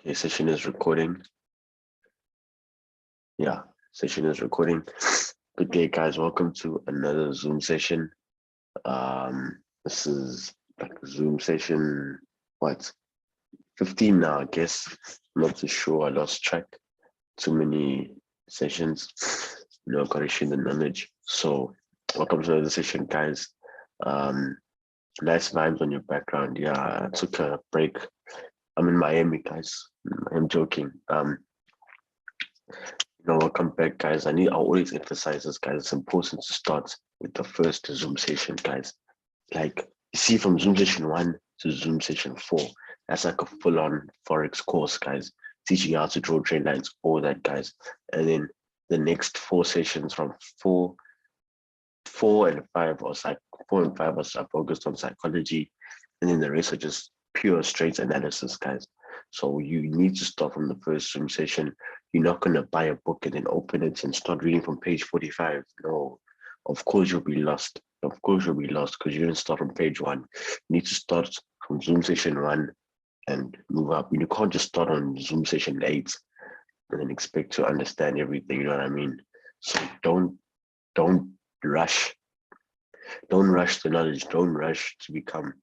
Okay, session is recording. Yeah, session is recording. Good day, guys. Welcome to another Zoom session. This is like Zoom session, what, 15 now, I guess. I'm not too sure. I lost track. Too many sessions. Gotta share the knowledge. So, welcome to another session, guys. Nice vibes on your background. Yeah, I took a break. I'm in Miami, guys. I'm joking. Welcome back, guys. I always emphasize this, guys. It's important to start with the first Zoom session, guys. Like, you see, from Zoom session 1 to Zoom session 4, that's like a full-on Forex course, guys. Teaching you how to draw trade lines, all that, guys. And then the next 4 sessions from 4 and 5 are focused on psychology, and then the rest are just pure straight analysis, guys. So you need to start from the first Zoom session. You're not going to buy a book and then open it and start reading from page 45. No, of course you'll be lost. Of course you'll be lost because you didn't start from page 1. You need to start from Zoom session 1 and move up. You can't just start on Zoom session 8 and then expect to understand everything. You know what I mean? So don't rush. Don't rush the knowledge. Don't rush to become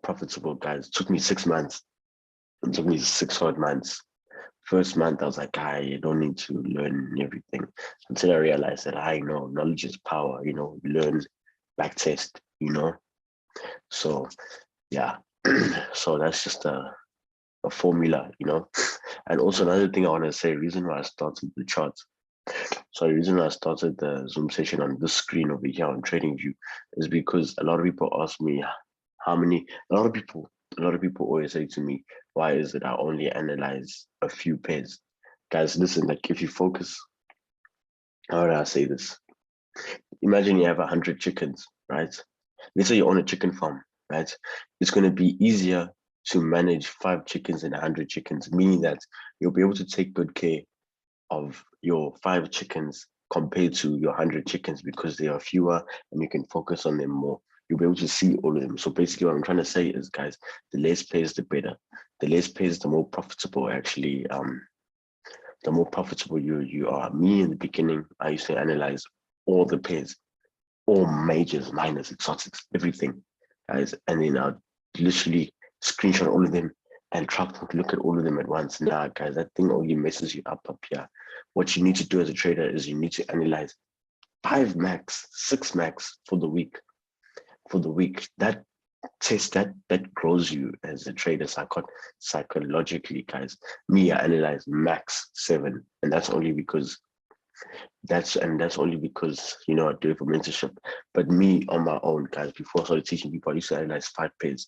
profitable, guys. It took me 6 months. It took me 6 hard months. First month, I was like, you don't need to learn everything. Until I realized that I know knowledge is power, learn, backtest, So yeah, so that's just a formula, And also another thing I want to say, reason why I started the charts. So the reason I started the Zoom session on this screen over here on TradingView is because a lot of people ask me a lot of people always say to me, why is it I only analyze a few pairs? Guys, listen, like if you focus, how do I say this? Imagine you have 100 chickens, right? Let's say you own a chicken farm, right? It's going to be easier to manage 5 chickens than 100 chickens, meaning that you'll be able to take good care of your 5 chickens compared to your 100 chickens because they are fewer and you can focus on them more. You'll be able to see all of them. So basically what I'm trying to say is, guys, the less pairs, the better. The less pairs, the more profitable actually, the more profitable you are. Me in the beginning, I used to analyze all the pairs, all majors, minors, exotics, everything, guys. And then I'll literally screenshot all of them and try to look at all of them at once. Nah, guys, that thing only messes you up here. What you need to do as a trader is you need to analyze 5 max, 6 max for the week. That test that grows you as a trader psychologically, guys. Me, I analyze max 7, and that's only because I do it for mentorship. But me on my own, guys, before I started teaching people, I used to analyze 5 pairs.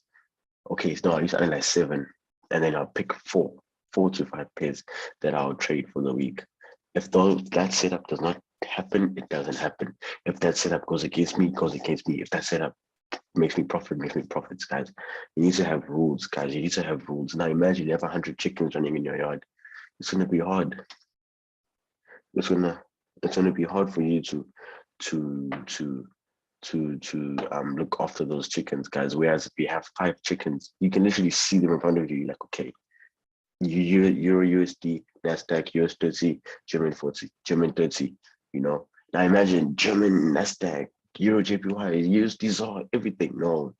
Okay, so I used to analyze 7, and then I'll pick 4 to 5 pairs that I'll trade for the week. If that setup does not happen, it doesn't happen. If that setup goes against me, it goes against me. If that setup makes me profits, guys. You need to have rules, guys. You need to have rules. Now imagine you have 100 chickens running in your yard. It's gonna be hard. It's gonna be hard for you to look after those chickens, guys. Whereas if you have 5 chickens, you can literally see them in front of you. You're like, okay, Euro USD, Nasdaq, US 30, German 40, German 30. Now imagine German Nasdaq, Euro JPY, USD ZAR, everything. No,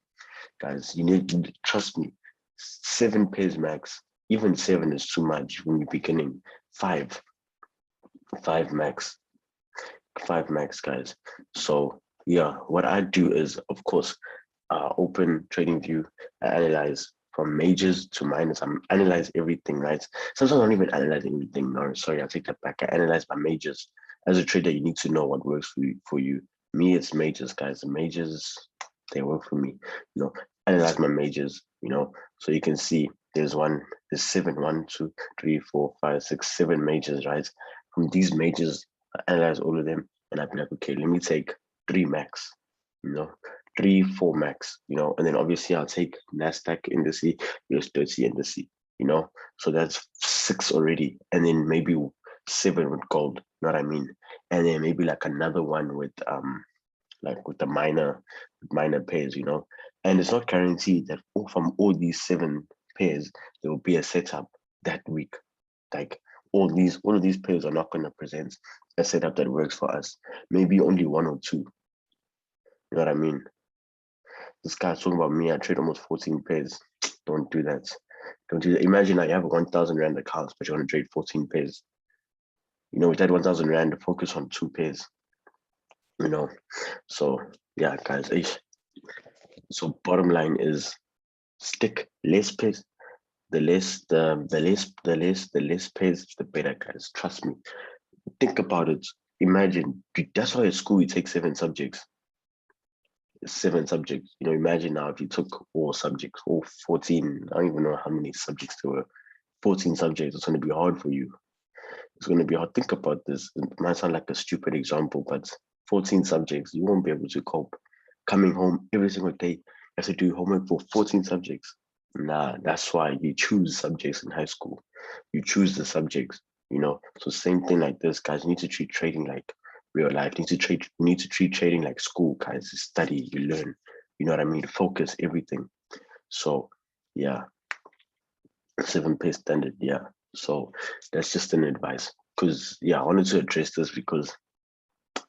guys, you need to trust me. 7 pairs max. Even 7 is too much when you're beginning. 5 max. 5 max, guys. So yeah, what I do is, of course, open TradingView, I analyze from majors to minors. I analyze everything, right? Sometimes I don't even analyze everything. No, sorry, I'll take that back. I analyze my majors. As a trader, you need to know what works for you. Me, it's majors, guys. The majors, they work for me. Analyze my majors. So you can see there's 7, 1, 2, 3, 4, 5, 6, 7 majors, right? From these majors, I analyze all of them, and I'd be like, okay, let me take 3 max. 3, 4 max, and then obviously I'll take Nasdaq indice, US 30 indice, so that's 6 already, and then maybe 7 with gold, you know what I mean? And then maybe like another one with with the minor pairs, and it's not guaranteed that from all these 7 pairs there will be a setup, that week. Like all of these players are not going to present a setup that works for us. Maybe only one or two. You know what I mean? This guy's talking about me. I trade almost 14 pairs. Don't do that. Don't do that. Imagine I have a 1,000 Rand account, but you want to trade 14 pairs. You know, with that 1,000 Rand, focus on 2 pairs. You know, so yeah, guys. So bottom line is stick less pairs. The less pairs, the better, guys. Trust me. Think about it. Imagine that's why at school you take 7 subjects. 7 subjects. You know, imagine now if you took all subjects, all 14. I don't even know how many subjects there were. 14 subjects. It's going to be hard for you. It's going to be hard. Think about this. It might sound like a stupid example, but 14 subjects, you won't be able to cope. Coming home every single day, you have to do homework for 14 subjects. Nah, that's why you choose subjects in high school. You choose the subjects, you know. So same thing like this, guys. You need to treat trading like real life. You need to treat trading like school, guys. You study, you learn. You know what I mean? Focus, everything. So yeah, 7 pair standard, yeah. So that's just an advice. Because yeah, I wanted to address this because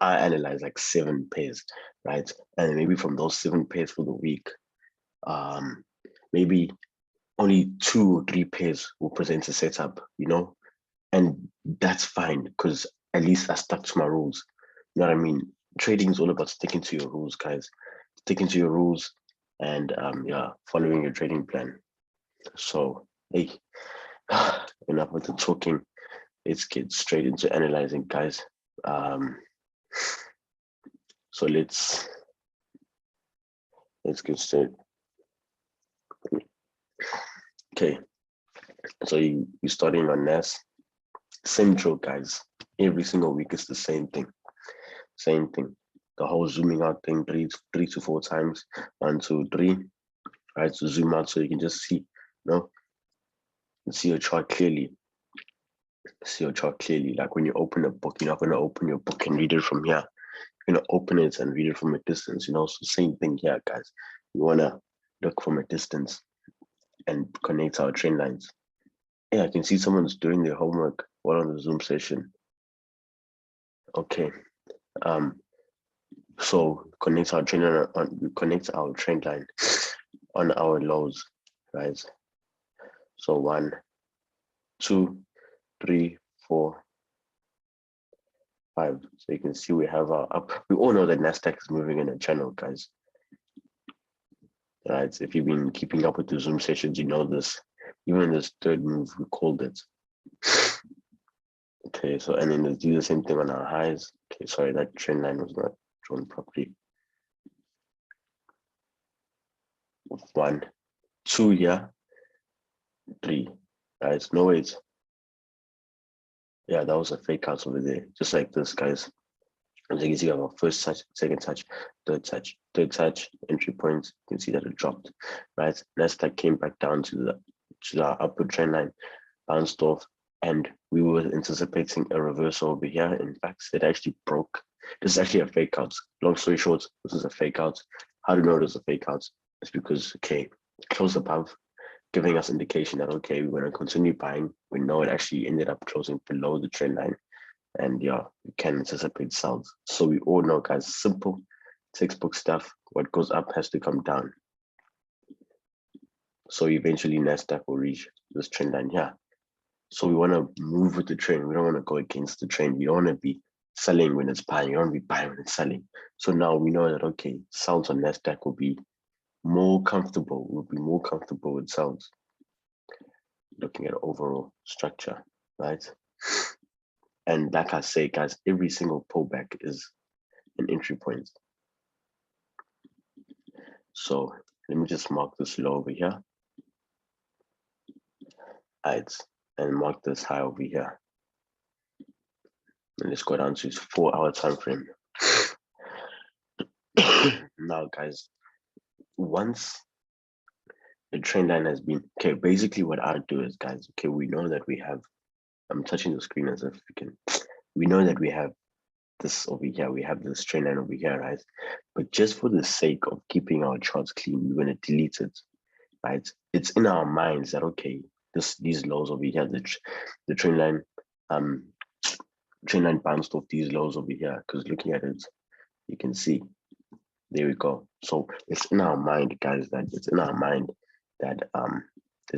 I analyze like 7 pairs, right? And maybe from those 7 pairs for the week, maybe only 2 or 3 pairs will present a setup, you know, and that's fine because at least I stuck to my rules. You know what I mean? Trading is all about sticking to your rules, guys. Sticking to your rules and yeah, following your trading plan. So hey, enough with the talking. Let's get straight into analyzing, guys. So let's get started. Okay, so you're starting on NAS. Central, guys. Every single week is the same thing. Same thing. The whole zooming out thing, three to 4 times. 1, 2, 3. Right, so zoom out so you can just see, you know, see your chart clearly. See your chart clearly. Like when you open a book, you're not going to open your book and read it from here. You're going to open it and read it from a distance, you know. So same thing here, guys. You want to look from a distance and connect our trend lines. Yeah, I can see someone's doing their homework while on the Zoom session. Okay. So connect our trend line on our lows, right? So 1, 2, 3, 4, 5. So you can see we have our up. We all know that Nasdaq is moving in a channel, guys. Right? If you've been keeping up with the Zoom sessions, you know this. Even this third move, we called it. Okay, so and then let's do the same thing on our highs. Okay, sorry, that trend line was not drawn properly. 1, 2 here, 3. Right? No wait. Yeah, that was a fake out over there, just like this, guys. As you can see, we have our first touch, second touch, third touch, entry point. You can see that it dropped, right? Nasdaq came back down to the upward trend line, bounced off, and we were anticipating a reversal over here. In fact, it actually broke. This is actually a fake out. Long story short, this is a fake out. How do you know it is a fake out? It's because, okay, close above, giving us indication that, okay, we're going to continue buying. We know it actually ended up closing below the trend line. And yeah, we can anticipate sells. So we all know, guys, simple textbook stuff. What goes up has to come down. So eventually Nasdaq will reach this trend line here. So we want to move with the trend. We don't want to go against the trend. We don't want to be selling when it's buying. You don't want to be buying when it's selling. So now we know that, okay, sells on Nasdaq will be more comfortable. We'll be more comfortable with sells. Looking at overall structure, right? And like I say, guys, every single pullback is an entry point. So let me just mark this low over here. Right, and mark this high over here. And let's go down to 4-hour time frame. Now, guys, once the trend line has been, okay, basically what I do is, guys, okay, we know that we have, I'm touching the screen as if we can, we know that we have this over here, we have this trend line over here, right? But just for the sake of keeping our charts clean, we're going to delete it, right? It's in our minds that, okay, these lows over here, the trend line bounced off these lows over here, because looking at it, you can see, there we go. So it's in our mind, guys, there's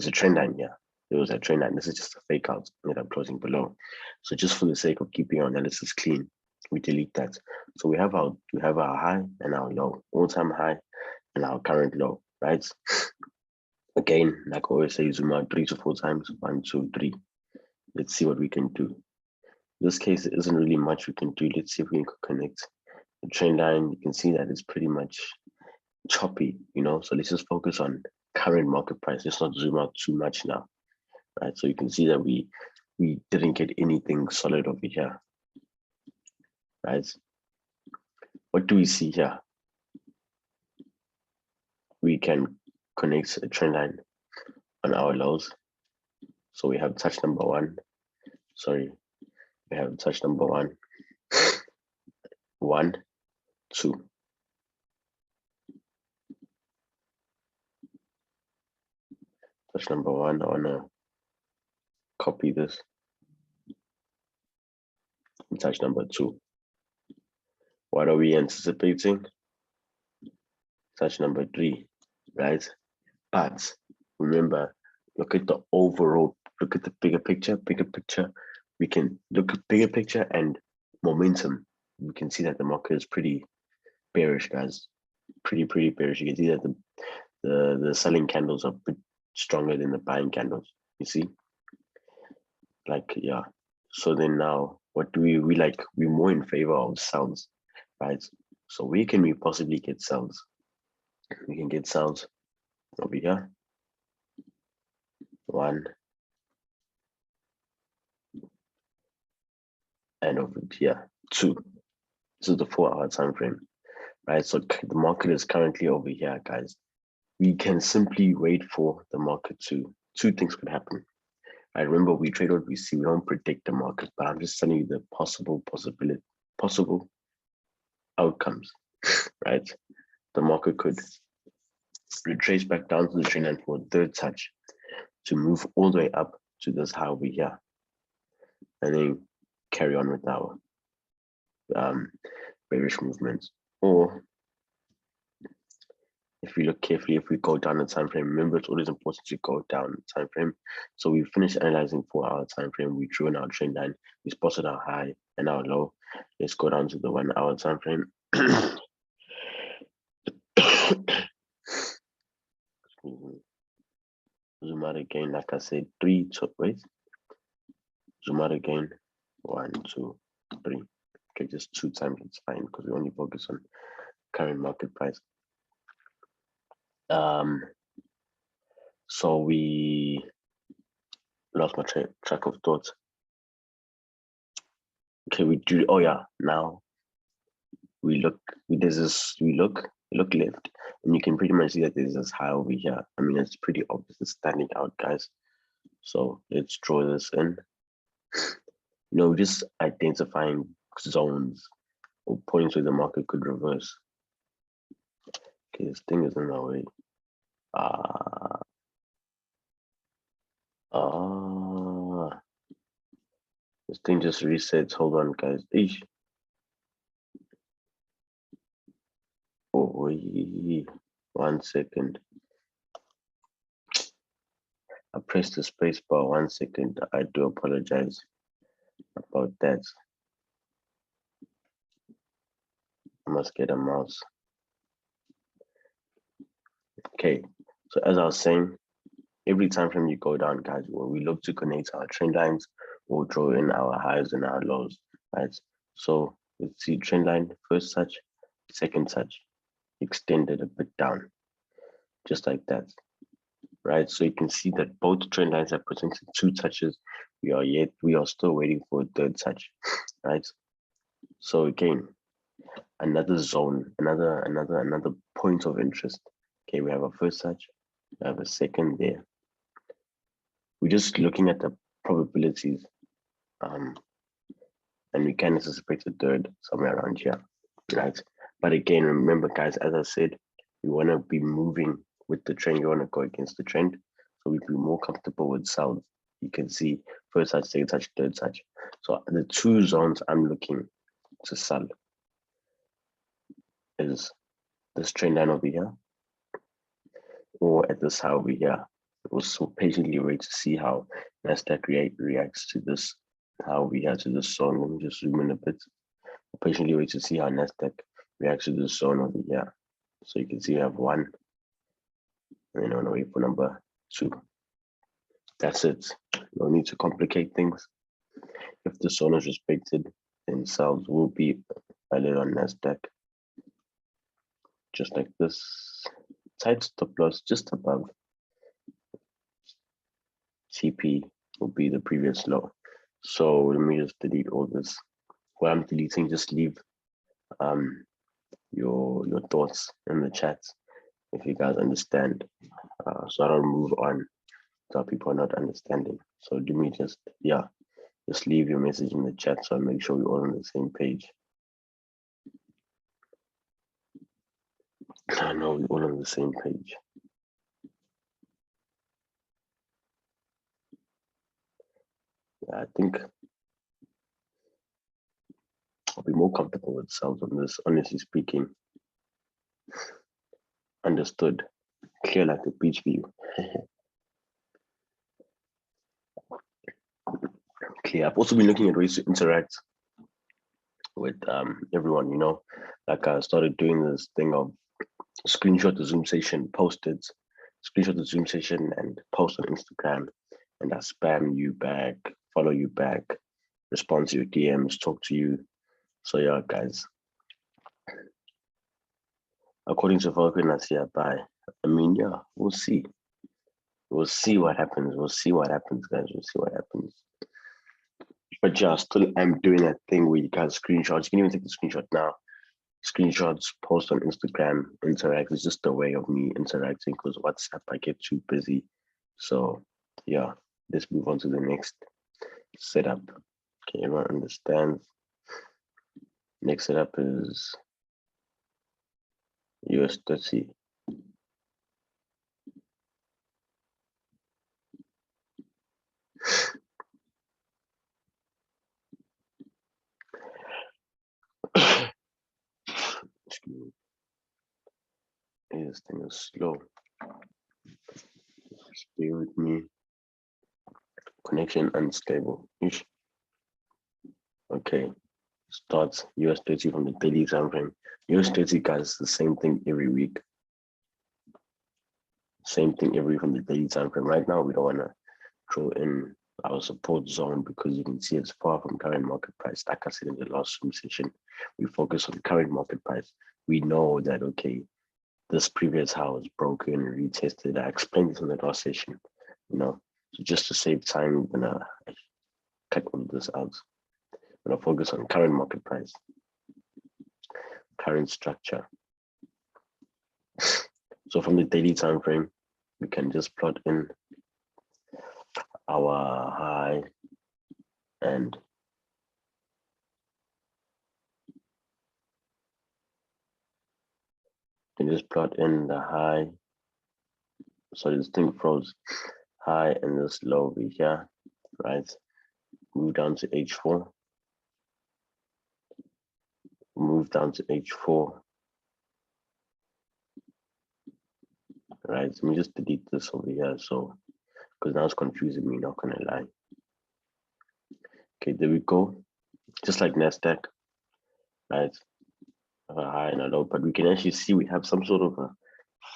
a trend line here. There was a trend line. This is just a fake out that I'm closing below. So just for the sake of keeping our analysis clean, we delete that. So we have our high and our low, all-time high and our current low, right? Again, like I always say, zoom out 3 to 4 times. 1, 2, 3. Let's see what we can do. In this case, it isn't really much we can do. Let's see if we can connect the trend line. You can see that it's pretty much choppy, so let's just focus on current market price. Let's not zoom out too much now, right? So you can see that we didn't get anything solid over here, right? What do we see here? We can connect a trend line on our lows. So we have touch number 1. Sorry, we have touch number 1, 1, 2. Touch number 1, I wanna copy this. And touch number 2. What are we anticipating? Touch number 3, right? But remember, look at the overall, look at the bigger picture. We can look at bigger picture and momentum. We can see that the market is pretty bearish, guys. Pretty bearish. You can see that the selling candles are a bit stronger than the buying candles. You see? Like, yeah. So then now, what do we like? We're more in favor of sells, right? So where can we possibly get sells? We can get sells over here. 1. And over here, 2. This is the 4-hour time frame, right? So the market is currently over here, guys. We can simply wait for the market to, 2 things could happen. I remember we trade what we see. We don't predict the market, but I'm just telling you the possible outcomes, right? The market could retrace back down to the trend line for a 3rd touch to move all the way up to this high over here, and then carry on with our bearish movements. Or if we look carefully, if we go down the time frame, remember it's always important to go down the time frame. So we finished analyzing 4-hour time frame. We drew in our trend line. We spotted our high and our low. Let's go down to the 1-hour time frame. Zoom out again, like I said, 3 to wait. Zoom out again, 1, 2, 3. Okay, just 2 times, it's fine because we only focus on current market price. So we lost my track of thought. Okay, we do. Oh yeah, now we look. Look left, and you can pretty much see that there's this high over here. I mean, it's pretty obvious. It's standing out, guys. So let's draw this in. Just identifying zones or points where the market could reverse. Okay, this thing is in the way. This thing just resets. Hold on, guys. Eesh. Oh, 1 second. I pressed the space bar. 1 second. I do apologize about that. I must get a mouse. Okay, so as I was saying, every time frame you go down, guys, we look to connect our trend lines or draw in our highs and our lows, right? So let's see trend line, 1st touch, 2nd touch, extended a bit down, just like that, right? So you can see that both trend lines have presented 2 touches. We are still waiting for a 3rd touch, right? So again, another zone, another point of interest. Okay, we have a 1st touch, we have a 2nd there. We're just looking at the probabilities, and we can anticipate a 3rd somewhere around here, right? But again, remember, guys, as I said, we want to be moving with the trend. You want to go against the trend. So So we'd be more comfortable with sounds. You can see first touch, second touch, third touch. So the two zones I'm looking to sell is this trend line over here, or at this high over here. Also patiently wait to see how Nasdaq reacts to this, how we have to this zone. Let me just zoom in a bit. Patiently wait to see how Nasdaq reacts to this zone over here. So you can see we have one, and then on the way for number two. That's it. No need to complicate things. If the zone is respected, then sales will be valid on Nasdaq. Just like this. Tight stop loss just above TP will be the previous low. So let me just delete all this. What I'm deleting, just leave your thoughts in the chat if you guys understand. So I don't move on so people are not understanding. So let me just leave your message in the chat so I make sure we're all on the same page. I know we're all on the same page. Yeah, I think I'll be more comfortable with sounds on this, honestly speaking. Understood. Clear like a beach view. Clear. I've also been looking at ways to interact with everyone, you know. Like I started doing this thing of screenshot the Zoom session, post it, screenshot the Zoom session and post on Instagram, and I spam you back, follow you back, respond to your DMs, talk to you. So yeah, guys. According to Falcon Nasia, bye. I mean, yeah, we'll see. We'll see what happens. We'll see what happens, guys. We'll see what happens. But yeah, still I'm doing that thing where you guys screenshots. You can even take the screenshot now. Screenshots, post on Instagram, interact. It's just a way of me interacting because WhatsApp, I get too busy. So yeah, let's move on to the next setup. Okay, everyone understands. Next setup is US30. Excuse me. This thing is slow. Stay with me. Connection unstable. Okay. Starts US30 from the daily time frame. US30, guys, the same thing every week. Same thing every week from the daily time frame. Right now, we don't want to throw in our support zone because you can see it's far from current market price. Like I said in the last Zoom session, we focus on current market price. We know that, okay, this previous high was broken, retested. I explained this in the last session, you know. So just to save time, I'm gonna cut all of this out. I'm gonna focus on current market price, current structure. So from the daily time frame, we can just plot in our high and can just plot in the high. So this thing froze, high and this low over here, right? Move down to H4. Move down to H4. Right, let me just delete this over here. So, because now it's confusing me, not gonna lie. Okay, there we go. Just like Nasdaq, right? A high and a low, but we can actually see we have some sort of a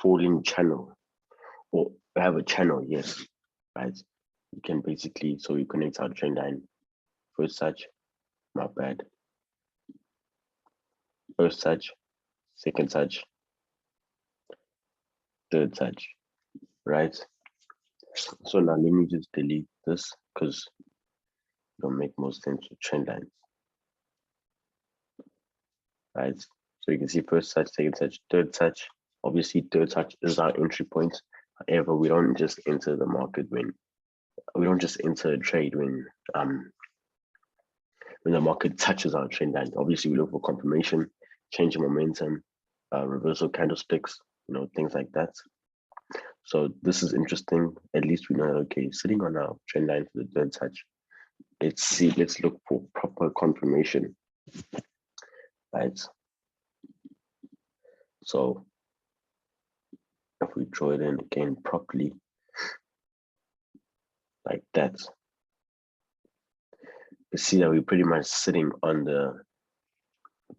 falling channel, or we have a channel, yes, right? We can basically, so we connect our trend line. First touch, not bad. First touch, second touch, third touch, right? So now let me just delete this because it don't make most sense with trend lines, right? So you can see first touch, second touch, third touch. Obviously, third touch is our entry point. However, we don't just enter the market when we don't just enter a trade when the market touches our trend line. Obviously, we look for confirmation, change in momentum, reversal candlesticks, you know, things like that. So this is interesting. At least we know, okay, sitting on our trend line for the third touch. Let's see, let's look for proper confirmation, right? So if we draw it in again properly, like that, you see that we're pretty much sitting on the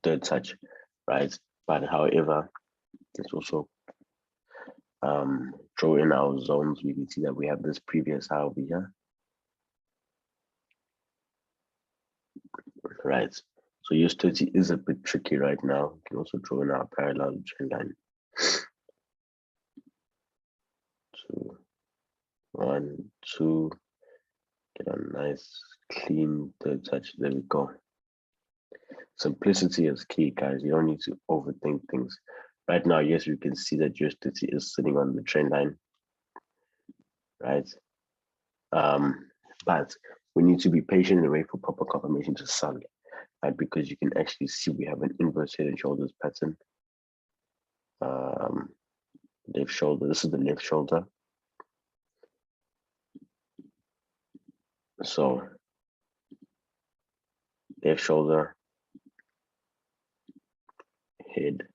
third touch, right? But however, let's also draw in our zones. We can see that we have this previous high over here, right? So US30 is a bit tricky right now. We can also draw in our parallel trend line. 2, 1, 2, get a nice clean third touch. There we go. Simplicity is key, guys. You don't need to overthink things. Right now, yes, we can see that US30 is sitting on the trend line, right? But we need to be patient and wait for proper confirmation to sell, right? Because you can actually see we have an inverse head and shoulders pattern. Left shoulder, this is the left shoulder. So left shoulder, head,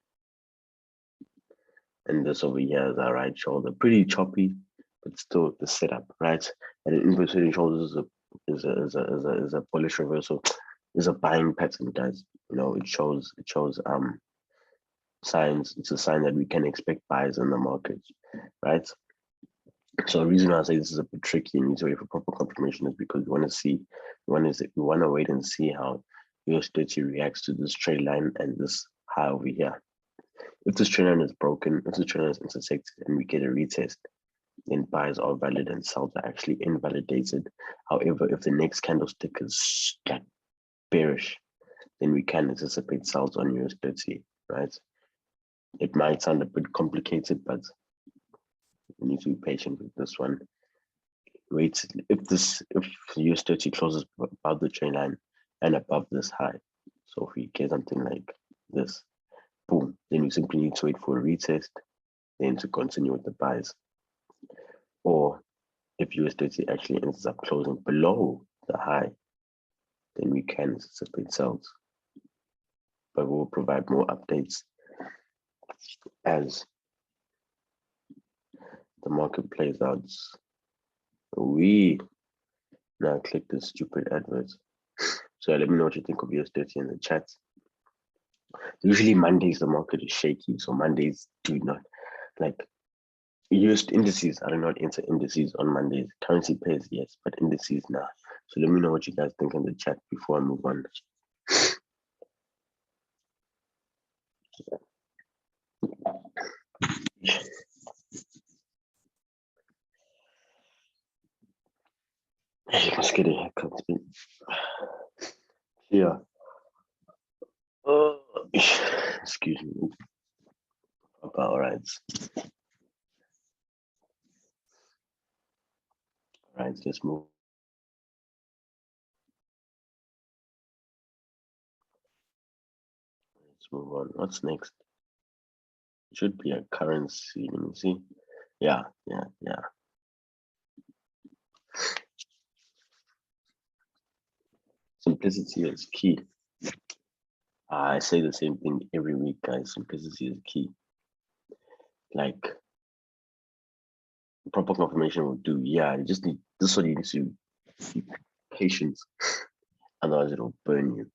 and this over here is our right shoulder. Pretty choppy, but still the setup, right? And an inverse head and shoulders is a bullish reversal, is a buying pattern, guys. You know, it shows signs. It's a sign that we can expect buys in the market, right? So the reason why I say this is a bit tricky and need to wait for proper confirmation is because we want to see, we want to wait and see how US30 reacts to this trend line and this high over here. If this trend line is broken, if the trend line is intersected and we get a retest, then buys are valid and sells are actually invalidated. However, if the next candlestick is bearish, then we can anticipate sells on US30, right? It might sound a bit complicated, but we need to be patient with this one. Wait, if US30 closes above the trend line and above this high, so if we get something like this, boom, then you simply need to wait for a retest, then to continue with the buys. Or if US30 actually ends up closing below the high, then we can anticipate sells. But we'll provide more updates as the market plays out. We now click this stupid advert. So let me know what you think of US30 in the chat. Usually Mondays the market is shaky, so Mondays do not like used indices. I do not enter indices on Mondays. Currency pairs, yes, but indices nah. So let me know what you guys think in the chat before I move on. Let's get a haircut. Yeah. Excuse me. All right. All right, let's move. Let's move on. What's next? It should be a currency. Let me see. Yeah. Simplicity is key. I say the same thing every week, guys. Simplicity is key. Like proper confirmation will do. Yeah, you just need this. What you need to be patient, otherwise it'll burn you,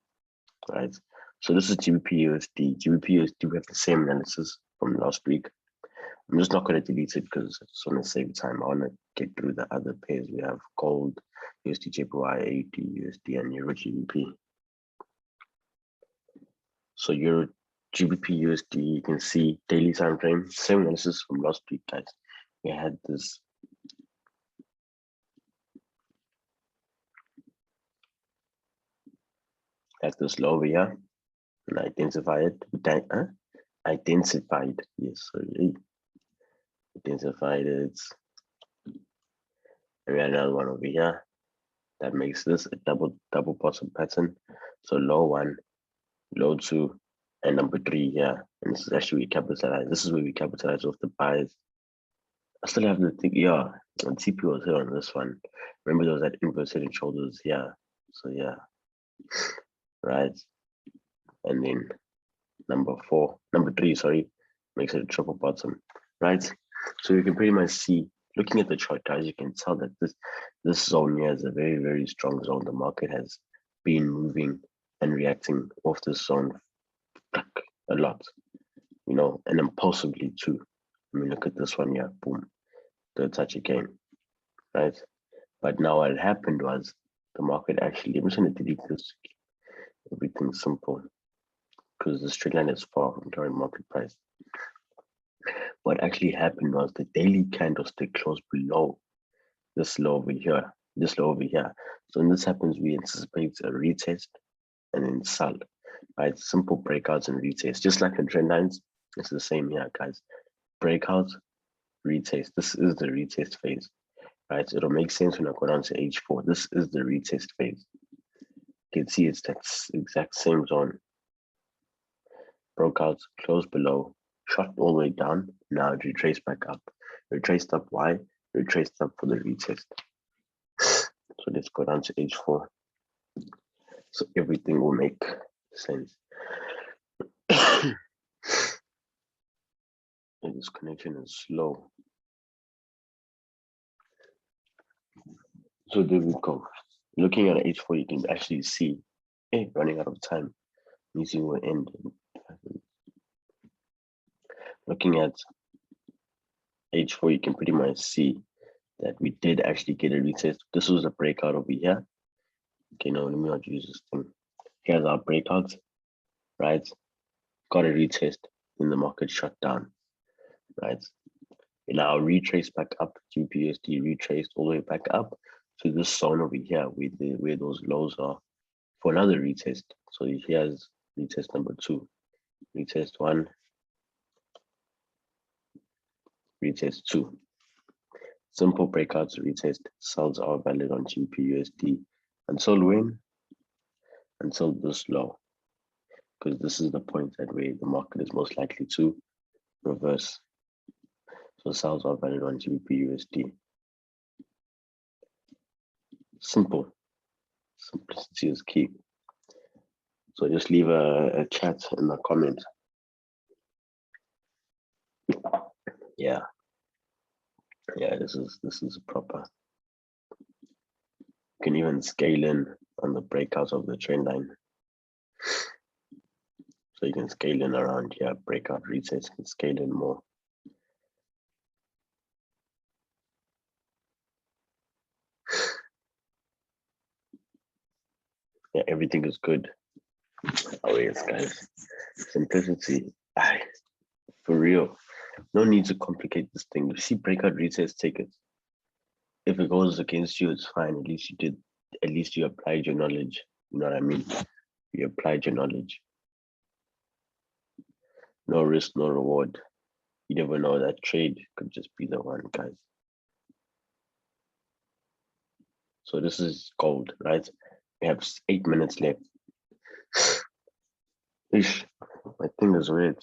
right? So this is GBP USD. GBP USD, we have the same analysis from last week. I'm just not going to delete it because I just want to save time. I want to get through the other pairs. We have gold, USD JPY, AUD, USD, and Euro GBP. So Euro GBP USD, you can see daily time frame, same analysis from last week, guys. We had this low over here and identify it. Identified, yes, sorry. Identified it. And we had another one over here that makes this a double bottom pattern. So low 1, low 2, and number 3 here. And this is actually we capitalize. This is where we capitalize off the buys I still have to think, yeah, and TP was here on this one. Remember there was that inverse head and shoulders, yeah. So yeah, right. And then number three, sorry, makes it a triple bottom, right? So you can pretty much see, looking at the chart, guys, you can tell that this zone here is a very, very strong zone. The market has been moving and reacting off this zone like a lot, you know, and impulsively too. I mean, look at this one here, boom, third touch again, right? But now what happened was the market actually, I'm just going to delete this, everything simple, because the straight line is far from current market price. What actually happened was the daily candlestick closed below this low over here, this low over here. So when this happens, we anticipate a retest and then sell, right? Simple breakouts and retests, just like in trend lines. It's the same here, guys. Breakout, retest. This is the retest phase, right? So it'll make sense when I go down to H4. This is the retest phase. You can see it's that exact same zone. Broke out, closed below, shot all the way down. Now it retraced back up. Retraced up. Why? Retraced up for the retest. So let's go down to H4. So everything will make sense. This connection is slow. So there we go. Looking at H4, you can actually see, hey, running out of time. Meeting will end. Looking at H4, you can pretty much see that we did actually get a retest. This was a breakout over here. Okay, now let me not use this thing. Here's our breakout, right? Got a retest, then the market shut down, right? And now retrace back up, GBUSD retraced all the way back up to this zone over here where those lows are for another retest. So here's retest number 2, retest 1, retest 2. Simple breakouts, retest, sells are valid on GBUSD until when? Until this low, because this is the point at where the market is most likely to reverse. So sells are valid on GBUSD. Simple. Simplicity is key. So just leave a chat in the comment. Yeah, this is proper. You can even scale in on the breakouts of the trend line. So you can scale in around here, breakout resets, and scale in more. Yeah, everything is good. Oh yes, guys. Simplicity. For real. No need to complicate this thing. You see breakout resets, take it. If it goes against you, it's fine. At least you applied your knowledge. You know what I mean? You applied your knowledge. No risk, no reward. You never know, that trade could just be the one, guys. So this is gold, right? We have 8 minutes left. Ish, my thing is weird.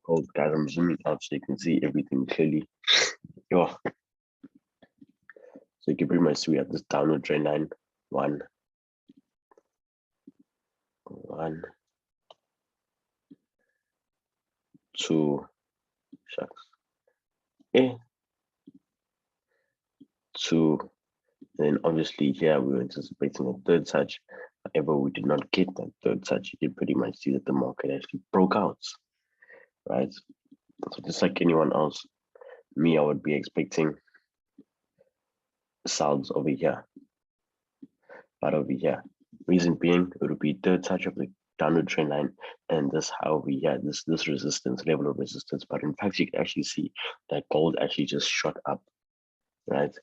Gold, guys, I'm zooming out so you can see everything clearly. Yo. So you can pretty much see we have this downward trend line. One, 2, shucks. 2. Then obviously here we were anticipating a third touch. However, we did not get that third touch. You can pretty much see that the market actually broke out, right? So just like anyone else, me, I would be expecting sells over here, but over here. Reason being, it would be third touch of the downward trend line, and this how we had this resistance, level of resistance. But in fact, you can actually see that gold actually just shot up, right?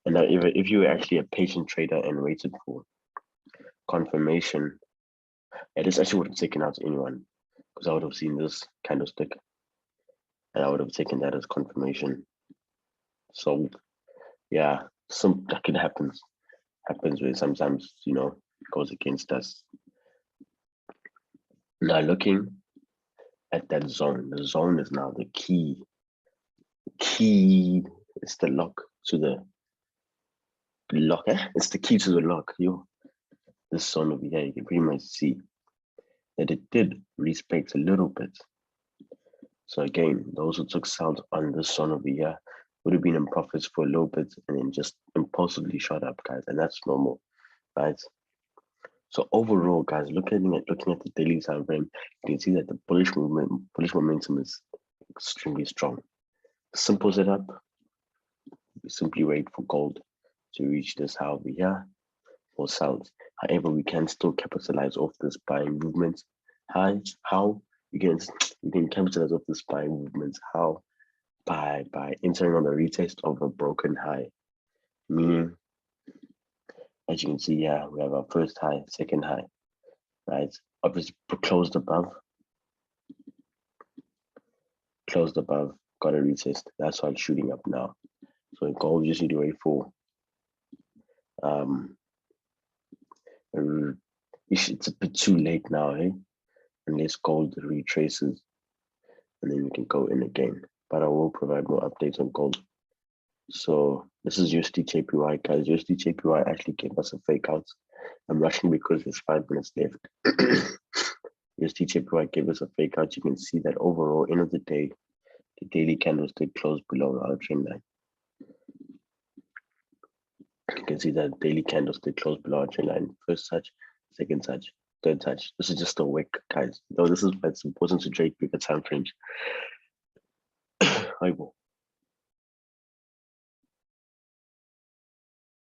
And now if you were actually a patient trader and waited for confirmation, this actually would have taken out anyone, because I would have seen this candlestick and I would have taken that as confirmation. So yeah, like it happens where sometimes, you know, it goes against us. Now looking at that zone, the zone is now the key. It's the lock to the lock. It's the key to the lock. This zone over here, you can pretty much see that it did respect a little bit. So again, those who took sales on this zone over here would have been in profits for a little bit and then just impulsively shot up, guys, and that's normal, right? So overall, guys, looking at the daily time frame, you can see that the bullish momentum is extremely strong. Simple setup. We simply wait for gold to reach this high over here for sales. However, we can still capitalize off this buying movement. How you can capitalize off this buying movement? How? By entering on a retest of a broken high, meaning, as you can see here, we have our first high, second high, right? Obviously closed above, got a retest. That's why it's shooting up now. So in gold, you just need to wait for it's a bit too late now, unless gold retraces, and then we can go in again. But I will provide more updates on gold. So this is USD JPY, guys. USD JPY actually gave us a fake out. I'm rushing because there's 5 minutes left. USD JPY gave us a fake out. You can see that overall, end of the day, the daily candlestick closed below our trend line. You can see that daily candlestick closed below our trend line. First touch, second touch, third touch. This is just a wick, guys. Though this is why it's important to trade bigger time frames.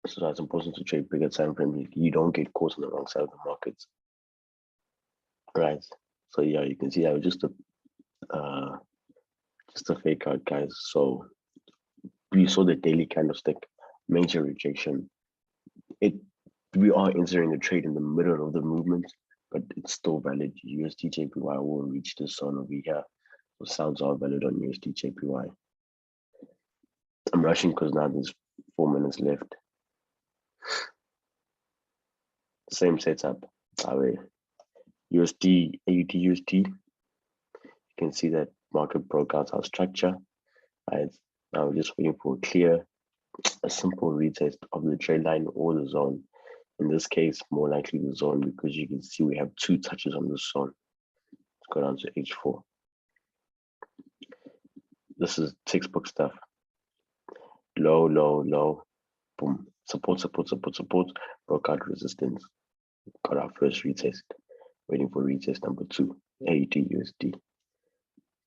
This is why it's important to trade bigger time frames. You don't get caught on the wrong side of the markets, right? So yeah, you can see that was just a fake out, guys. So we saw the daily candlestick, major rejection. We are entering the trade in the middle of the movement, but it's still valid. USD JPY will reach the zone over here. So sounds are valid on USD JPY. I'm rushing because now there's 4 minutes left. Same setup. USD, AUD, USD. You can see that market broke out our structure. Right now, we're just waiting for a simple retest of the trend line or the zone. In this case, more likely the zone, because you can see we have 2 touches on the zone. Let's go down to H4. This is textbook stuff. Low, low, low, boom. Support, broke out resistance. Got our first retest. Waiting for retest number 2, AUD, USD.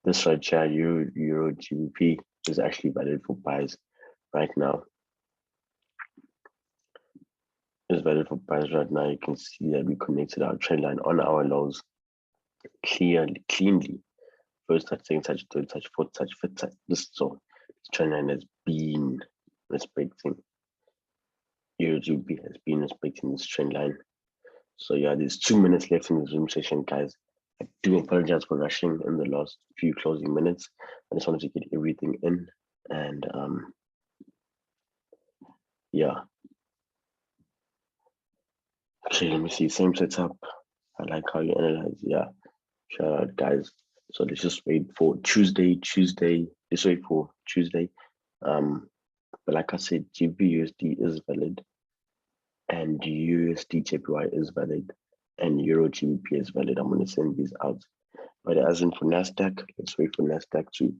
This right here, Euro GBP, is actually valid for buys right now. Is valid for buys right now. You can see that we connected our trend line on our lows cleanly. First touch, second touch, third touch, fourth touch, fifth touch. This trend line has been respecting. Euro GBP has been respecting this trend line. So yeah, there's 2 minutes left in the Zoom session, guys. I do apologize for rushing in the last few closing minutes. I just wanted to get everything in, and yeah. Okay, let me see. Same setup. I like how you analyze. Yeah, shout out, guys. So let's just wait for Tuesday. Let's wait for Tuesday. But like I said, GBP/USD is valid, and USD JPY is valid, and Euro GBP is valid. I'm going to send these out. But as in for NASDAQ, let's wait for NASDAQ to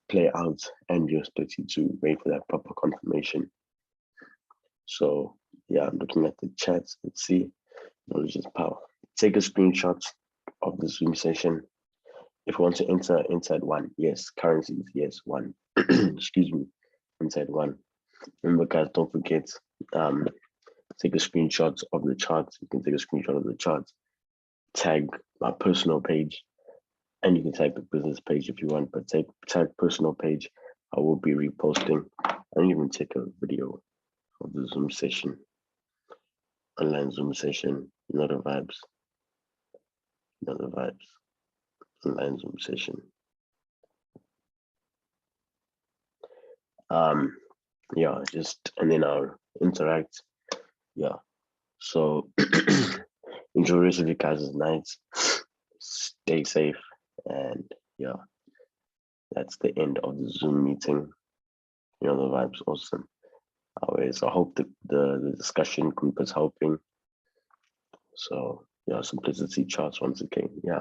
play out and US30 to wait for that proper confirmation. So yeah, I'm looking at the chats. Let's see. Knowledge is power. Take a screenshot of the Zoom session. If you want to enter inside one, yes. Currencies, yes, one. Excuse me, inside one. Remember, guys, don't forget, take a screenshot of the charts. You can take a screenshot of the charts, tag my personal page, and you can tag the business page if you want, but tag personal page. I will be reposting. I don't even take a video of the Zoom session, online Zoom session, not the vibes, online Zoom session. Yeah, just, and then I'll interact. Yeah, so in enjoy the rest of you guys' nights. Stay safe. And yeah, that's the end of the Zoom meeting. The vibe's awesome. Always, I hope the discussion group is helping. So yeah, simplicity charts once again. Yeah.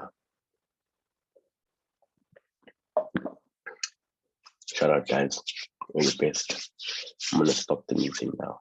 Shout out, guys. You're the best. I'm gonna stop the meeting now.